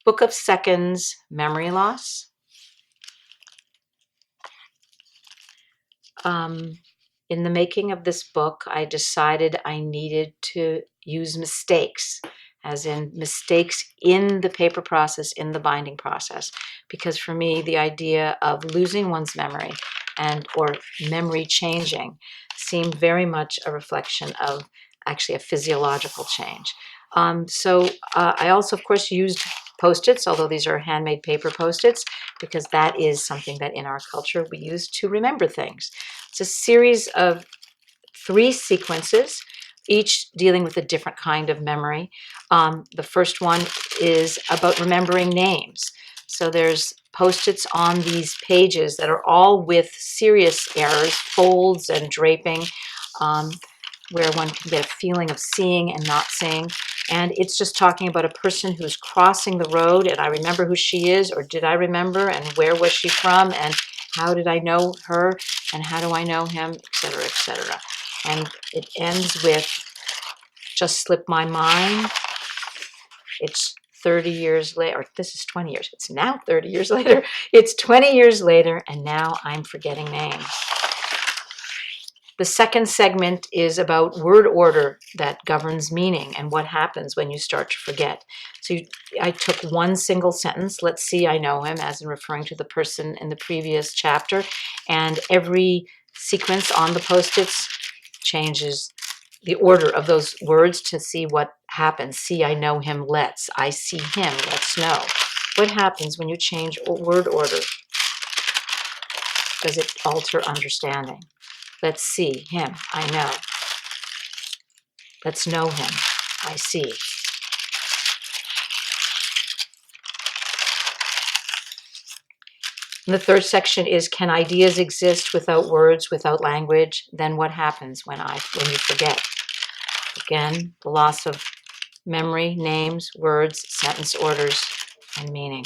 Book of Seconds, Memory Loss. In the making of this book, I decided I needed to use mistakes, as in mistakes in the paper process, in the binding process, because for me, the idea of losing one's memory or memory changing seemed very much a reflection of actually a physiological change. I also, of course, used Post-its, although these are handmade paper Post-its, because that is something that in our culture we use to remember things. It's a series of 3 sequences, each dealing with a different kind of memory. The first one is about remembering names. So there's Post-its on these pages that are all with serious errors, folds and draping, where one can get a feeling of seeing and not seeing. And it's just talking about a person who's crossing the road, and I remember who she is, or did I remember, and where was she from, and how did I know her, and how do I know him, etc., etc. And it ends with, just slipped my mind. It's 30 years later, or this is 20 years. It's now 30 years later. It's 20 years later, and now I'm forgetting names. The second segment is about word order that governs meaning and what happens when you start to forget. So I took one single sentence, let's see, I know him, as in referring to the person in the previous chapter, and every sequence on the Post-its changes the order of those words to see what happens. See, I know him, let's. I see him, let's know. What happens when you change word order? Does it alter understanding? Let's see him, I know. Let's know him, I see. And the third section is, can ideas exist without words, without language? Then what happens when you forget? Again, the loss of memory, names, words, sentence orders, and meaning.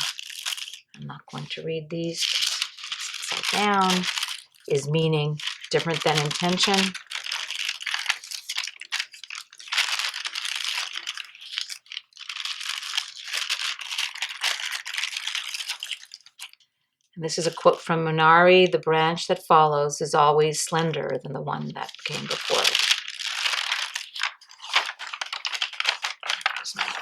I'm not going to read these. Upside down. Is meaning different than intention? And this is a quote from Munari: the branch that follows is always slenderer than the one that came before it. There's my